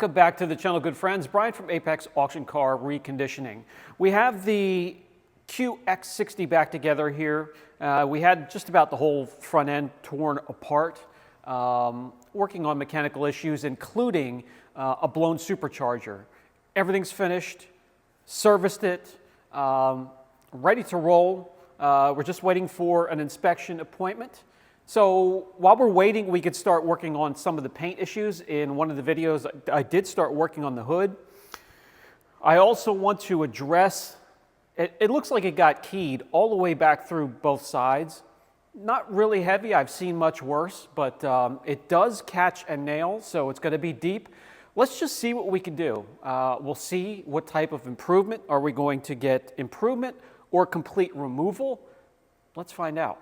Welcome back to the channel, good friends. Brian from Apex Auction Car Reconditioning. We have the Qx60 back together here. We had just about the whole front end torn apart, working on mechanical issues, including a blown supercharger. Everything's finished, serviced it, ready to roll. We're just waiting for an inspection appointment. So while we're waiting, we could start working on some of the paint issues. In one of the videos, I did start working on the hood. I also want to address, it looks like it got keyed all the way back through both sides. Not really heavy, I've seen much worse, but it does catch a nail, so it's gonna be deep. Let's just see what we can do. We'll see what type of improvement. Are we going to get improvement or complete removal? Let's find out.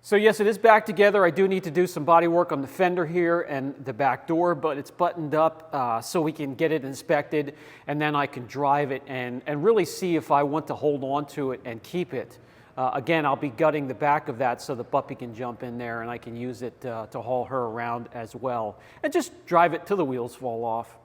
So yes, it is back together. I do need to do some body work on the fender here and the back door, but it's buttoned up so we can get it inspected, and then I can drive it and really see if I want to hold on to it and keep it. Again, I'll be gutting the back of that so the puppy can jump in there and I can use it to haul her around as well, and just drive it till the wheels fall off.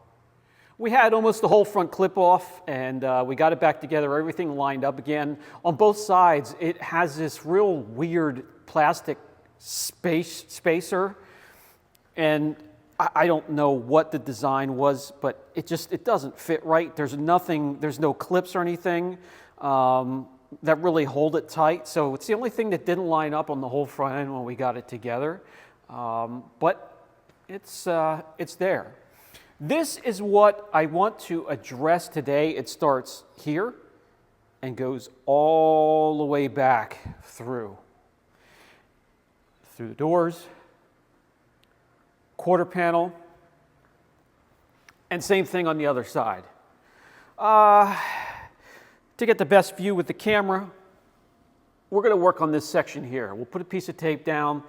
We had almost the whole front clip off, and we got it back together, everything lined up again. On both sides, it has this real weird plastic spacer, and I don't know what the design was, but it doesn't fit right. There's no clips or anything that really hold it tight, so it's the only thing that didn't line up on the whole front end when we got it together, but it's there. This is what I want to address today. It starts here and goes all the way back through the doors, quarter panel, and same thing on the other side. To get the best view with the camera, we're going to work on this section here. We'll put a piece of tape down,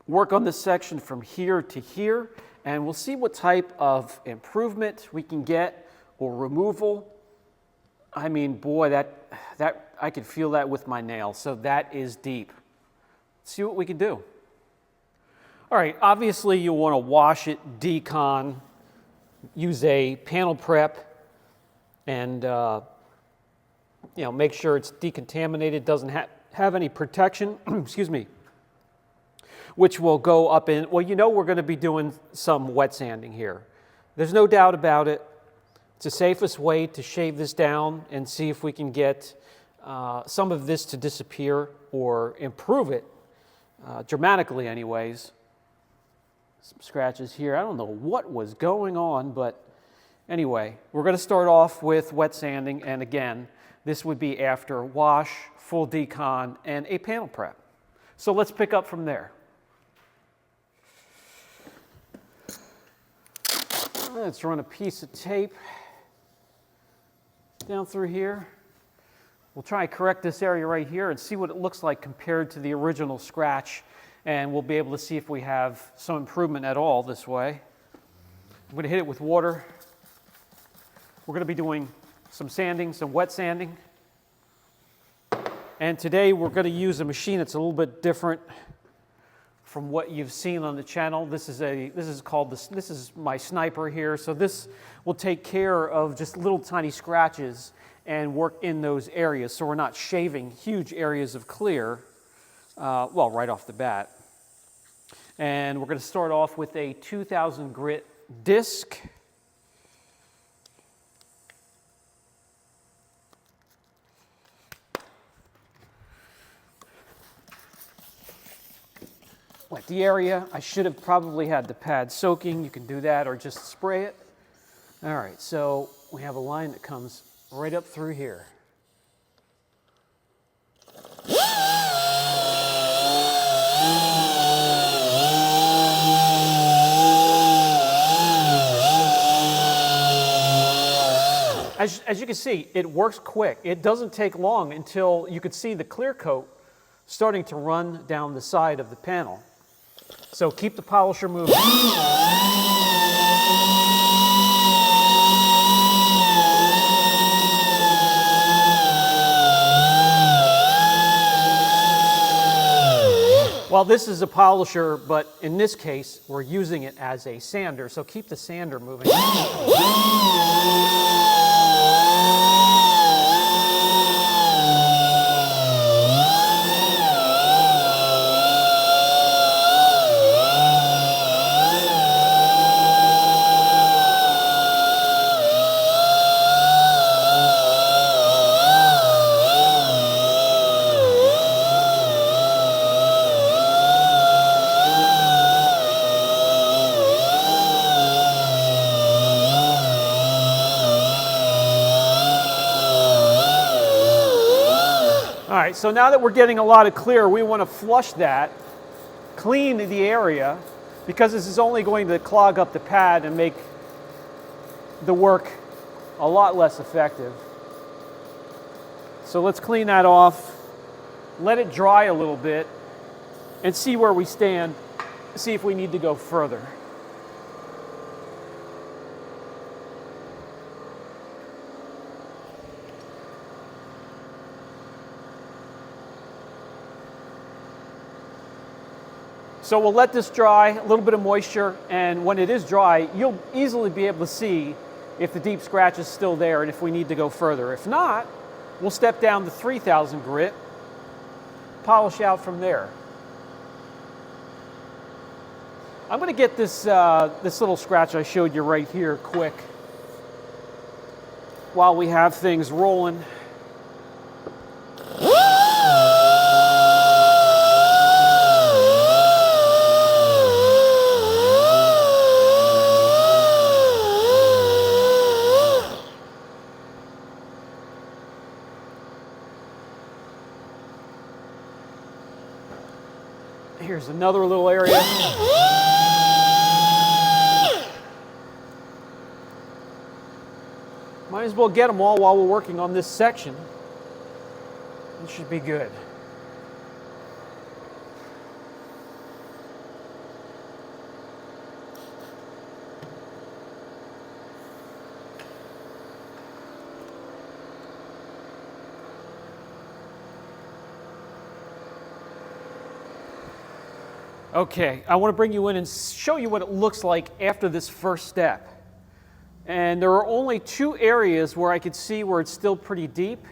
work on this section from here to here, and we'll see what type of improvement we can get or removal. I mean, boy, that I could feel that with my nail, so that is deep. See what we can do. All right, obviously you want to wash it, decon, use a panel prep, and make sure it's decontaminated, doesn't have any protection, excuse me, which will go up in, well, we're going to be doing some wet sanding here. There's no doubt about it. It's the safest way to shave this down and see if we can get some of this to disappear or improve it dramatically anyways. Some scratches here. I don't know what was going on, but anyway, we're going to start off with wet sanding, and again, this would be after wash, full decon, and a panel prep. So let's pick up from there. Let's run a piece of tape down through here. We'll try and correct this area right here and see what it looks like compared to the original scratch, and we'll be able to see if we have some improvement at all this way. I'm going to hit it with water. We're going to be doing some sanding, some wet sanding. And today we're going to use a machine that's a little bit different from what you've seen on the channel. This is my sniper here. So this will take care of just little tiny scratches and work in those areas, so we're not shaving huge areas of clear, right off the bat. And we're going to start off with a 2000 grit disc. Wet the area. I should have probably had the pad soaking. You can do that or just spray it. All right, so we have a line that comes right up through here. As you can see, it works quick. It doesn't take long until you could see the clear coat starting to run down the side of the panel. So keep the polisher moving. Well, this is a polisher, but in this case, we're using it as a sander, so keep the sander moving. All right, so now that we're getting a lot of clear, we want to flush that, clean the area, because this is only going to clog up the pad and make the work a lot less effective. So let's clean that off, let it dry a little bit, and see where we stand, see if we need to go further. So we'll let this dry, a little bit of moisture, and when it is dry, you'll easily be able to see if the deep scratch is still there and if we need to go further. If not, we'll step down to 3000 grit, polish out from there. I'm going to get this, this little scratch I showed you right here quick while we have things rolling. Here's another little area. Might as well get them all while we're working on this section. It should be good. Okay, I want to bring you in and show you what it looks like after this first step. And there are only two areas where I could see where it's still pretty deep.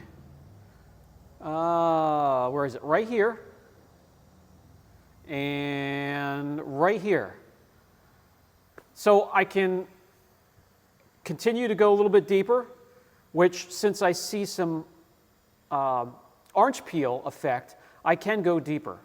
Where is it? Right here. And right here. So I can continue to go a little bit deeper, which since I see some orange peel effect, I can go deeper.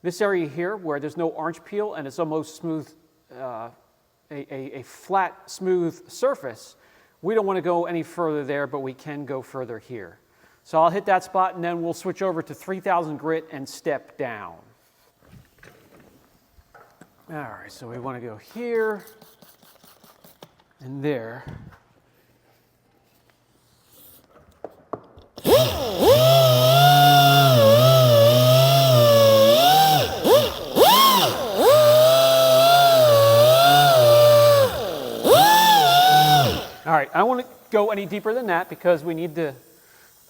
This area here where there's no orange peel and it's almost smooth, a flat, smooth surface, we don't want to go any further there, but we can go further here. So I'll hit that spot and then we'll switch over to 3000 grit and step down. All right, so we want to go here and there. All right, I don't want to go any deeper than that because we need to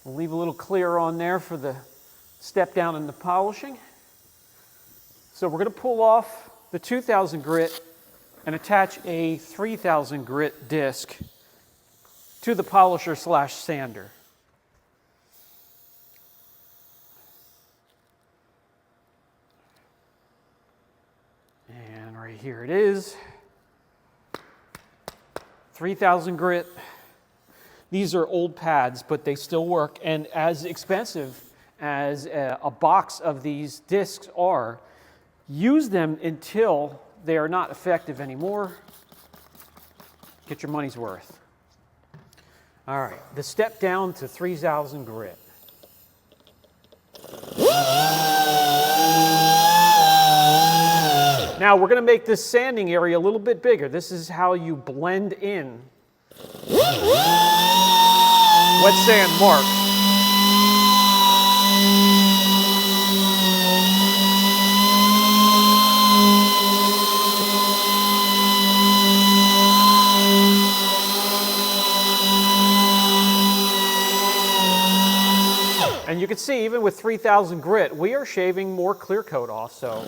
leave a little clear on there for the step down in the polishing. So we're going to pull off the 2000 grit and attach a 3000 grit disc to the polisher / sander. And right here it is. 3000 grit. These are old pads, but they still work. And as expensive as a box of these discs are, use them until they are not effective anymore. Get your money's worth. All right, the step down to 3000 grit. Now we're going to make this sanding area a little bit bigger. This is how you blend in wet sand marks. And you can can see, even with 3000 grit, we are shaving more clear coat off, so.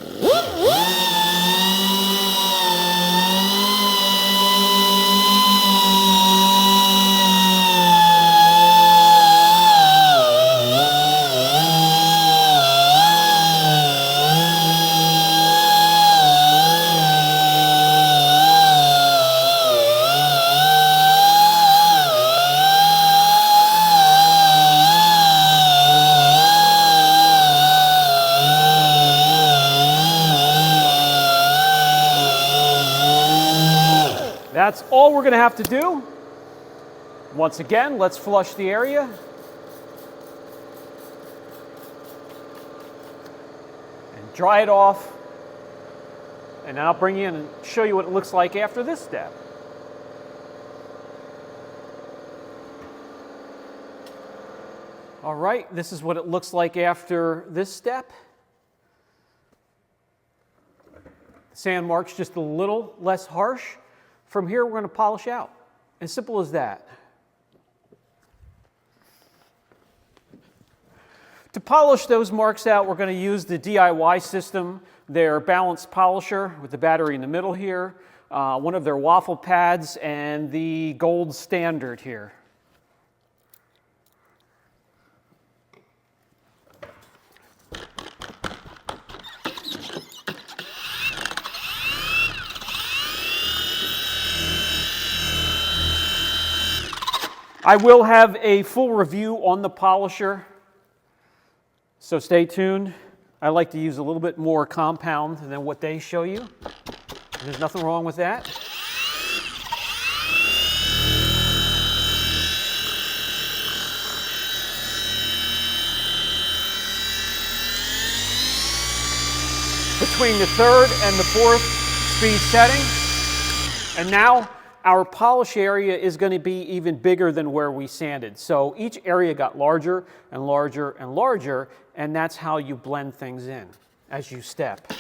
That's all we're going to have to do. Once again, let's flush the area. And dry it off. And then I'll bring you in and show you what it looks like after this step. All right, this is what it looks like after this step. The sand mark's just a little less harsh. From here, we're going to polish out. As simple as that. To polish those marks out, we're going to use the DIY system, their balanced polisher with the battery in the middle here, one of their waffle pads, and the gold standard here. I will have a full review on the polisher, so stay tuned. I like to use a little bit more compound than what they show you. There's nothing wrong with that. Between the third and the fourth speed setting. And now, our polish area is going to be even bigger than where we sanded. So each area got larger and larger and larger, and that's how you blend things in as you step.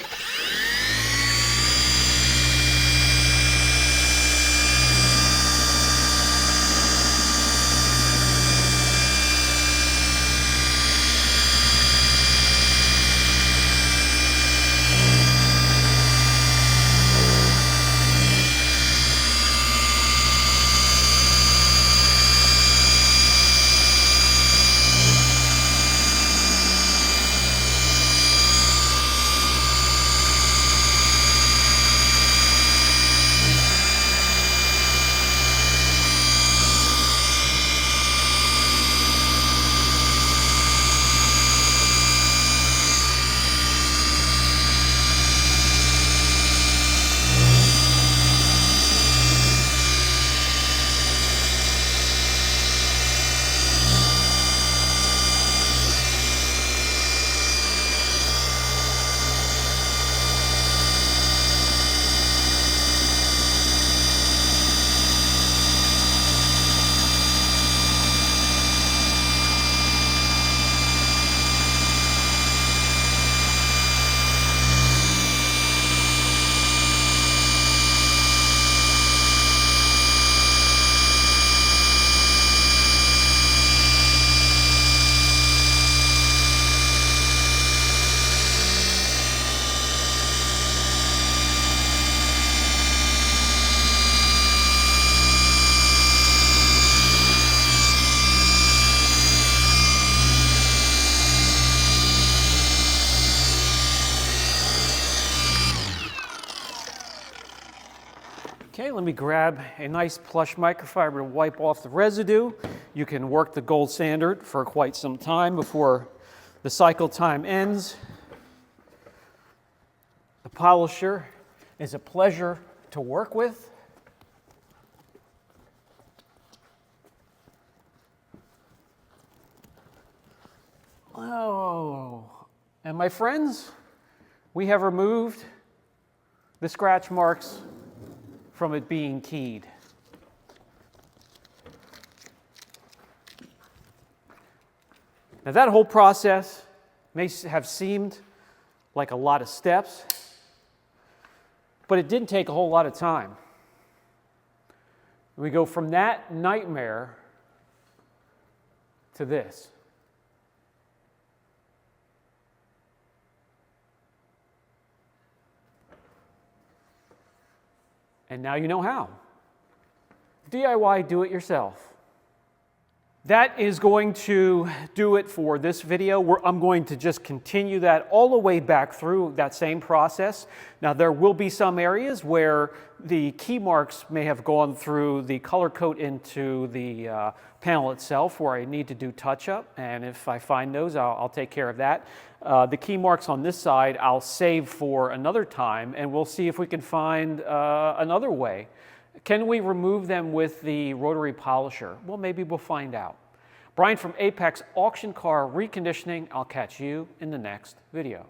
Okay, let me grab a nice plush microfiber to wipe off the residue. You can work the gold standard for quite some time before the cycle time ends. The polisher is a pleasure to work with. Oh, and my friends, we have removed the scratch marks from it being keyed. Now that whole process may have seemed like a lot of steps, but it didn't take a whole lot of time. We go from that nightmare to this. And now you know how. DIY do-it-yourself. That is going to do it for this video. I'm going to just continue that all the way back through that same process. Now there will be some areas where the key marks may have gone through the color coat into the panel itself where I need to do touch-up, and if I find those, I'll take care of that. The key marks on this side I'll save for another time, and we'll see if we can find another way. Can we remove them with the rotary polisher? Well, maybe we'll find out. Brian from Apex Auction Car Reconditioning. I'll catch you in the next video.